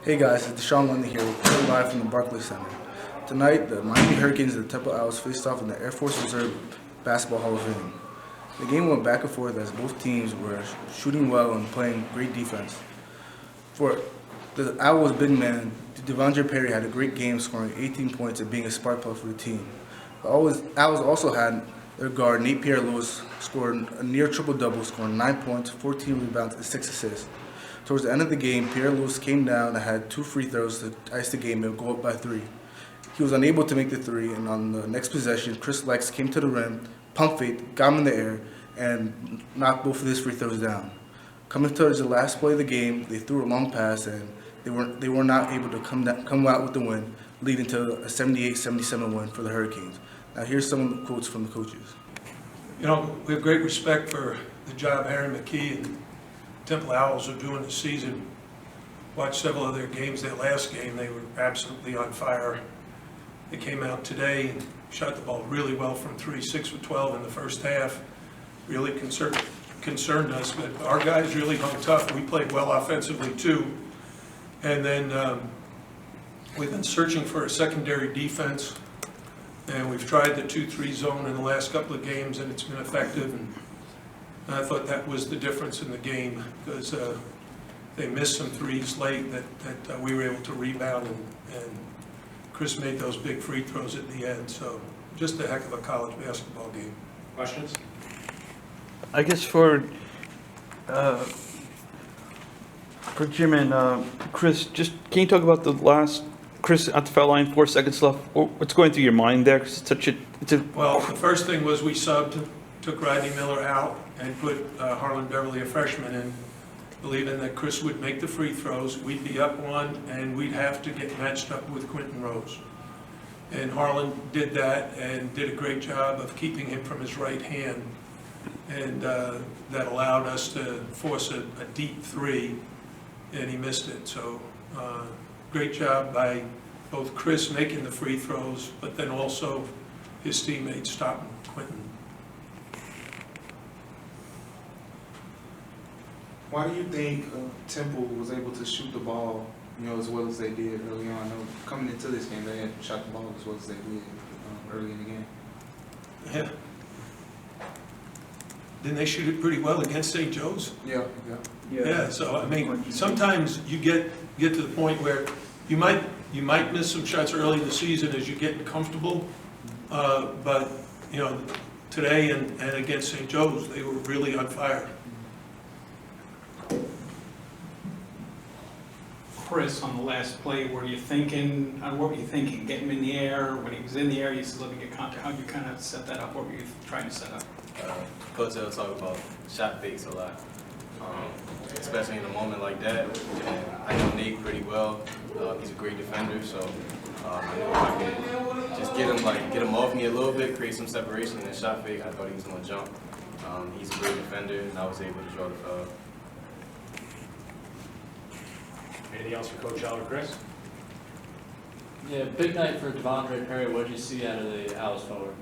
Hey guys, it's Dushawn London here, reporting live from the Barclays Center. Tonight, the Miami Hurricanes and the Temple Owls faced off in the Air Force Reserve Basketball Hall of Fame. The game went back and forth as both teams were shooting well and playing great defense. For the Owls big man, Devondre Perry had a great game, scoring 18 points and being a spark plug for the team. The Owls also had their guard, Nate Pierre-Louis, scored a near triple-double, scoring 9 points, 14 rebounds, and 6 assists. Towards the end of the game, Pierre-Louis came down and had 2 free throws to ice the game and go up by 3. He was unable to make the 3, and on the next possession, Lykes came to the rim, pump fake, got him in the air, and knocked both of his free throws down. Coming towards the last play of the game, they threw a long pass, and they were not able to come out with the win, leading to a 78-77 win for the Hurricanes. Now here's some of the quotes from the coaches. You know, we have great respect for the job Aaron McKie and Temple Owls are doing this season. Watched several of their games. Their last game, they were absolutely on fire. They came out today and shot the ball really well from 3, 6 for 12 in the first half. Really concerned us, but our guys really hung tough. We played well offensively too. And then we've been searching for a secondary defense, and we've tried the 2-3 zone in the last couple of games, and it's been effective. And I thought that was the difference in the game, because they missed some threes late that we were able to rebound, and Chris made those big free throws at the end. So just a heck of a college basketball game. Questions? I guess for Jim and Chris, just can you talk about the last, Chris at the foul line, 4 seconds left. What's going through your mind there? 'Cause Well, the first thing was we subbed, took Rodney Miller out, and put Harlan Beverly, a freshman, in, believing that Chris would make the free throws. We'd be up one, and we'd have to get matched up with Quentin Rose. And Harlan did that and did a great job of keeping him from his right hand. And that allowed us to force a deep 3, and he missed it. So great job by both Chris making the free throws, but then also his teammates stopping Quentin. Why do you think Temple was able to shoot the ball, as well as they did early on? Coming into this game, they had shot the ball as well as they did early in the game. Yeah. Didn't they shoot it pretty well against St. Joe's? Yeah. So I mean, sometimes you get to the point where you might miss some shots early in the season as you get comfortable, but today and against St. Joe's, they were really on fire. Chris, on the last play, what were you thinking? Get him in the air. When he was in the air, you said, let me get contact. How did you kind of set that up? What were you trying to set up? Coach will talk about shot fakes a lot, especially in a moment like that. And I know Nate pretty well. He's a great defender, so I knew if I could just get him off me a little bit, create some separation in the shot fake. I thought he was going to jump. He's a great defender, and I was able to draw the foul. Anything else for Coach Al or Chris? Yeah, big night for Devondre Perry. What did you see out of the Owls forward?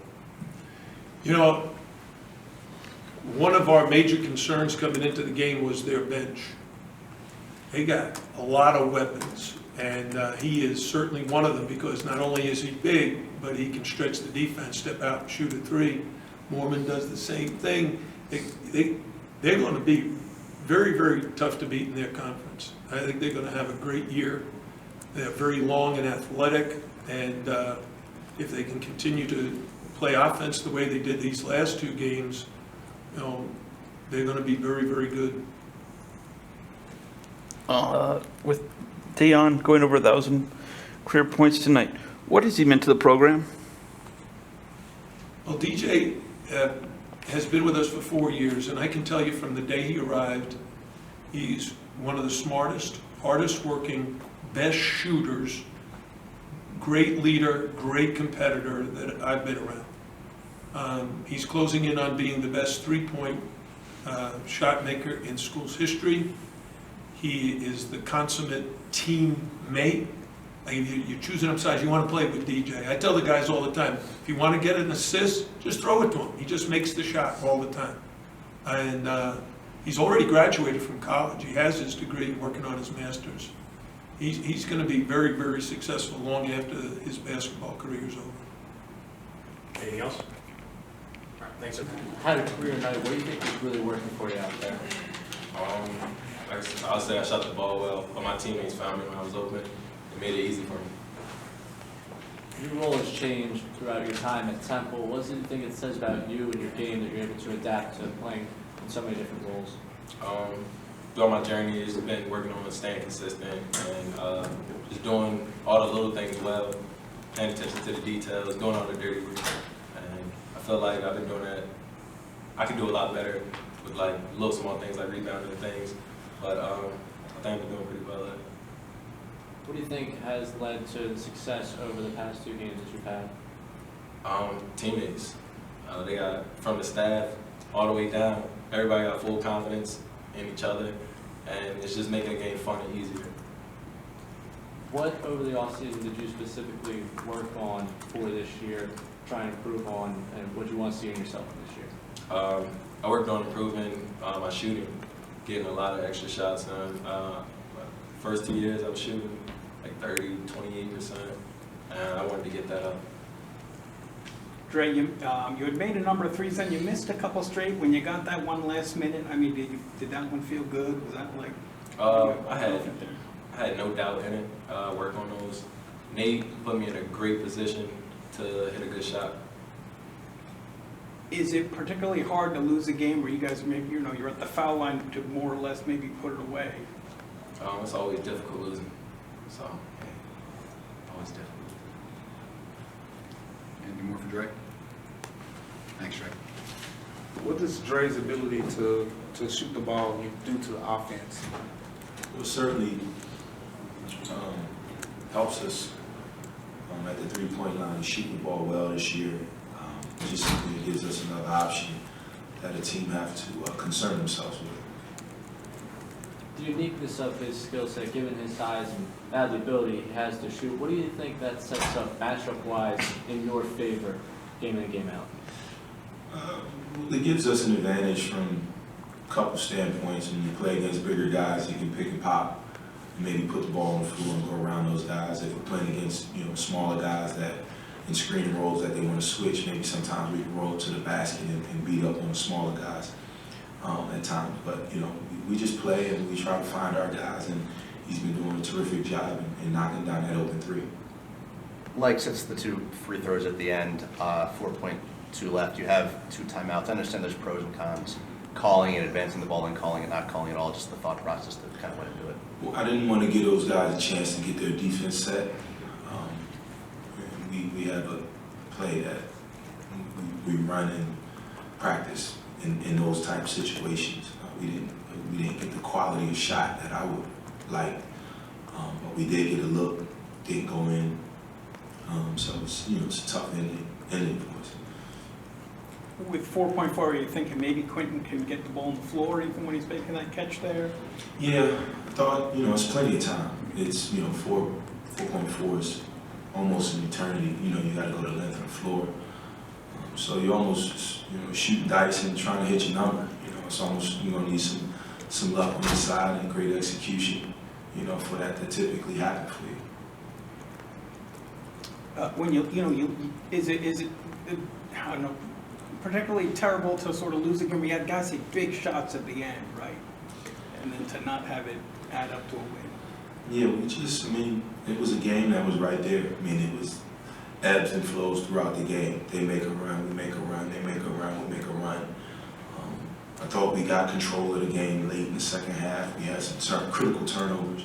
One of our major concerns coming into the game was their bench. They got a lot of weapons, and he is certainly one of them, because not only is he big, but he can stretch the defense, step out and shoot a 3. Mormon does the same thing. They're going to be very, very tough to beat in their conference. I think they're going to have a great year. They're very long and athletic, and if they can continue to play offense the way they did these last 2 games, they're going to be very, very good. with Dion going over 1,000 career points tonight, what has he meant to the program? Well, DJ has been with us for 4 years, and I can tell you from the day he arrived, he's one of the smartest, hardest working, best shooters, great leader, great competitor that I've been around. He's closing in on being the best 3-point shot maker in school's history. He is the consummate teammate. You're choosing up sides. You want to play with DJ. I tell the guys all the time, if you want to get an assist, just throw it to him. He just makes the shot all the time. And he's already graduated from college. He has his degree, working on his master's. he's going to be very, very successful long after his basketball career is over. Anything else? All right, thanks, sir. Had a career night. What do you think is really working for you out there? I'll say I shot the ball well, but my teammates found me when I was open. It made it easy for me. Your role has changed throughout your time at Temple. What do you think it says about you and your game that you're able to adapt to playing in so many different roles? Throughout my journey, it's been working on staying consistent and just doing all the little things well, paying attention to the details, doing all the dirty work. And I feel like I've been doing that. I can do a lot better with like little small things like rebounding and things, but I think I've been doing pretty well at it. What do you think has led to the success over the past 2 games that you've had? Teammates. They got from the staff all the way down. Everybody got full confidence in each other, and it's just making the game fun and easier. What over the offseason did you specifically work on for this year, try and improve on, and what do you want to see in yourself this year? I worked on improving my shooting, getting a lot of extra shots done. First 2 years I was shooting like 28%, and I wanted to get that up. Dre, you had made a number of threes, and you missed a couple straight. When you got that one last minute, I mean, did that one feel good? Was that like? I had no doubt in it. Work on those. Nate put me in a great position to hit a good shot. Is it particularly hard to lose a game where you guys maybe you're at the foul line to more or less maybe put it away? It's always difficult losing. So, yeah, always difficult. Anything more for Dre? Thanks, Dre. What does Dre's ability to shoot the ball do to the offense? Well, certainly helps us at the three-point line to shoot the ball well this year. Just simply gives us another option that a team have to concern themselves with. The uniqueness of his skill set, given his size and the ability he has to shoot, what do you think that sets up matchup-wise in your favor, game in and game out? It gives us an advantage from a couple standpoints. When you play against bigger guys, you can pick and pop, and maybe put the ball on the floor and go around those guys. If we're playing against smaller guys that in screen rolls that they want to switch, maybe sometimes we can roll to the basket and beat up on the smaller guys at times. But we just play and we try to find our guys, and he's been doing a terrific job in knocking down that open three. Lykes hits the 2 free throws at the end, 4.2 left. You have 2 timeouts. I understand there's pros and cons. Calling and advancing the ball and calling it, not calling it all, just the thought process that kind of went into it. Well, I didn't want to give those guys a chance to get their defense set. We have a play that we run in practice in those type of situations. We didn't get the quality of shot that I would like, but we did get a look, didn't go in. So it's a tough ending for us. With 4.4, are you thinking maybe Quentin can get the ball on the floor even when he's making that catch there? Yeah, I thought it's plenty of time. It's 4.4 is almost an eternity. You got to go the length of the floor. So you almost shooting dice and trying to hit your number. It's almost you're gonna need some luck on the side and great execution. For that to typically happen for you. When is it I don't know, particularly terrible to sort of lose a game? We had guys hit big shots at the end, right? And then to not have it add up to a win. Yeah, it was a game that was right there. It was ebbs and flows throughout the game. They make a run, we make a run, they make a run, we make a run. I thought we got control of the game late in the second half. We had some critical turnovers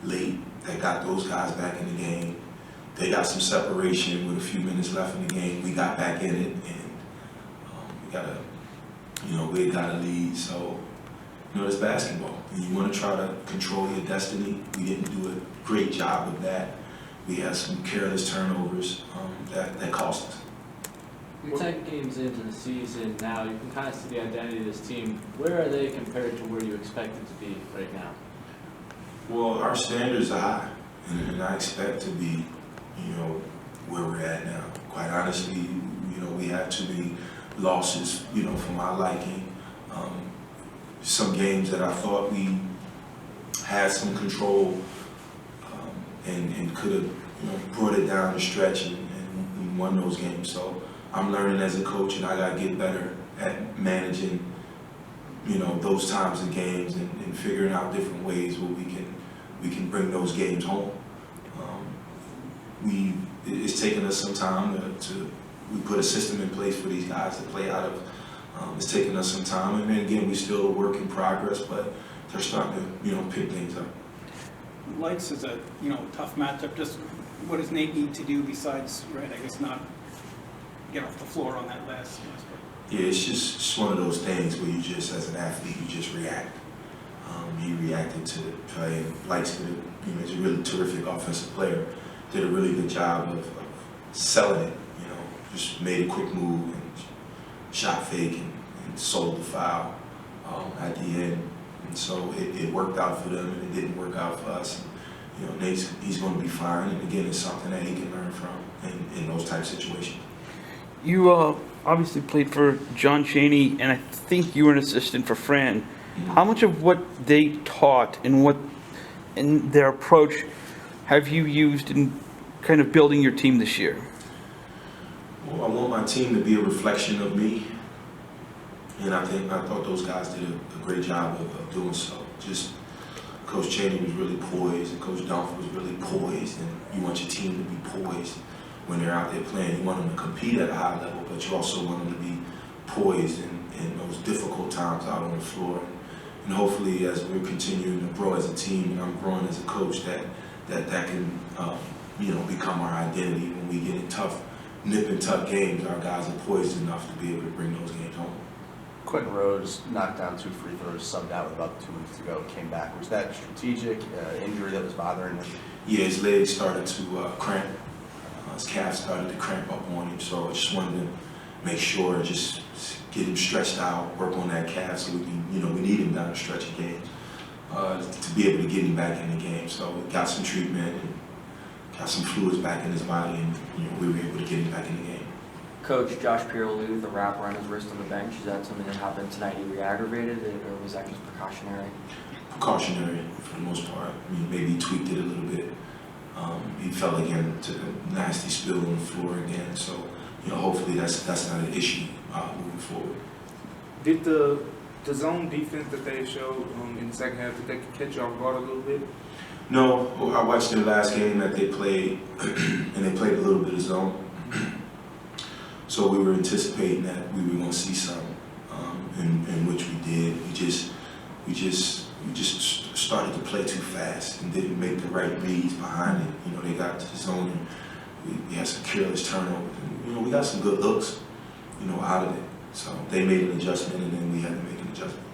late that got those guys back in the game. They got some separation with a few minutes left in the game. We got back in it, and we got a lead. So, it's basketball. You want to try to control your destiny. We didn't do a great job of that. We had some careless turnovers that cost us. You're 10 games into the season now. You can kind of see the identity of this team. Where are they compared to where you expect them to be right now? Well, our standards are high, and I expect to be, where we're at now. Quite honestly, we have too many losses, for my liking. Some games that I thought we had some control, and could have brought it down the stretch and won those games. So I'm learning as a coach, and I got to get better at managing those times in games and figuring out different ways where we can bring those games home. It's taken us some time we put a system in place for these guys to play out of. It's taken us some time, and then again, we still a work in progress, but they're starting to pick things up. Lykes is a tough matchup. Just what does Nate need to do besides, right? I guess not get off the floor on that last play. Yeah, it's just one of those things where you just, as an athlete, you just react. He reacted to the play, and Lykes did he's a really terrific offensive player. Did a really good job of selling it. Just made a quick move and shot fake and sold the foul at the end. And so it worked out for them, and it didn't work out for us. And, he's going to be fine. And again, it's something that he can learn from in those type of situations. You obviously played for John Chaney, and I think you were an assistant for Fran. Mm-hmm. How much of what they taught and their approach have you used in kind of building your team this year? Well, I want my team to be a reflection of me, and I thought those guys did a great job of doing so. Just Coach Chaney was really poised, and Coach Dunphy was really poised, and you want your team to be poised when they're out there playing. You want them to compete at a high level, but you also want them to be poised in those difficult times out on the floor. And hopefully, as we're continuing to grow as a team, and I'm growing as a coach, that can become our identity when we get in nip and tuck games. Our guys are poised enough to be able to bring those games home. Quentin Rose knocked down 2 free throws, subbed out with about 2 minutes to go, came back. Was that strategic injury that was bothering him? Yeah, his legs started to cramp. His calf started to cramp up on him, so I just wanted to make sure, just get him stretched out, work on that calf, so we can, we need him down the stretch of games to be able to get him back in the game. So we got some treatment and got some fluids back in his body, and we were able to get him back in the game. Coach Josh Pirlo with a wrap around his wrist on the bench. Is that something that happened tonight? He re-aggravated it, or was that just precautionary? Precautionary for the most part. Maybe he tweaked it a little bit. He fell again, took a nasty spill on the floor again. So, hopefully that's not an issue moving forward. Did the zone defense that they showed in the second half, did they catch you off guard a little bit? No, I watched their last game that they played, and they played a little bit of zone. So we were anticipating that we were going to see some, in which we did. We just started to play too fast and didn't make the right reads behind it. They got to the zone, and we had some careless turnovers. And, we got some good looks, out of it. So they made an adjustment, and then we had to make an adjustment.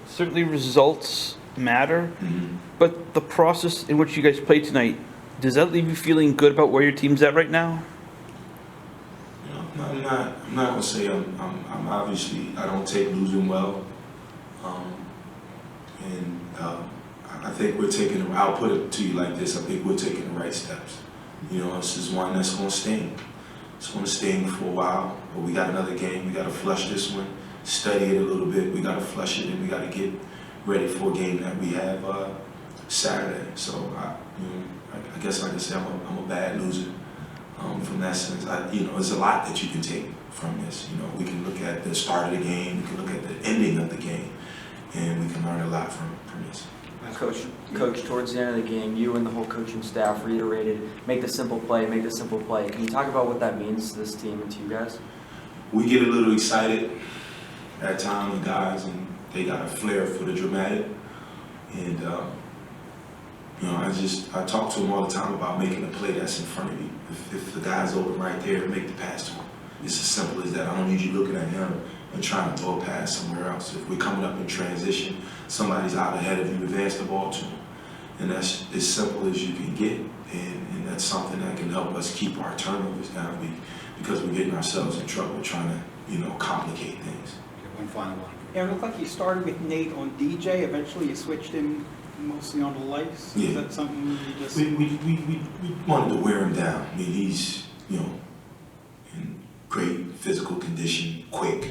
Certainly results matter, Mm-hmm. but the process in which you guys played tonight, does that leave you feeling good about where your team's at right now? I'm not gonna say I'm obviously, I don't take losing well, and I think we're taking. I'll put it to you like this: I think we're taking the right steps. This is one that's gonna sting. It's gonna sting for a while, but we got another game. We got to flush this one, study it a little bit. We got to flush it, and we got to get ready for a game that we have Saturday. So I guess like I said, I'm a bad loser. From that sense, there's a lot that you can take from this. We can look at the start of the game, we can look at the ending of the game, and we can learn a lot from this. Coach, towards the end of the game, you and the whole coaching staff reiterated, make the simple play, make the simple play. Can you talk about what that means to this team and to you guys? We get a little excited at times, the guys, and they got a flair for the dramatic. And, I talk to them all the time about making a play that's in front of you. If the guy's open right there, make the pass to him. It's as simple as that. I don't need you looking at him and trying to throw a pass somewhere else. If we're coming up in transition, somebody's out ahead of you, advance the ball to him. And that's as simple as you can get. And that's something that can help us keep our turnovers down because we're getting ourselves in trouble trying to, complicate things. One final one. Yeah, it looked like you started with Nate on DJ. Eventually you switched him mostly on the Lykes. Yeah. Is that something you just... We wanted to wear him down. He's, in great physical condition, quick.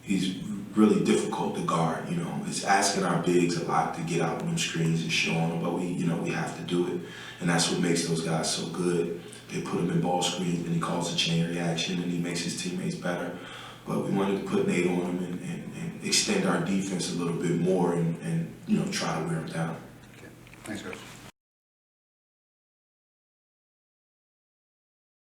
He's really difficult to guard. You know, it's asking our bigs a lot to get out on them screens and show them, but we have to do it, and that's what makes those guys so good. They put him in ball screens, and he calls a chain reaction, and he makes his teammates better. But we wanted to put Nate on him and extend our defense a little bit more and try to wear him down. Okay. Thanks, Coach.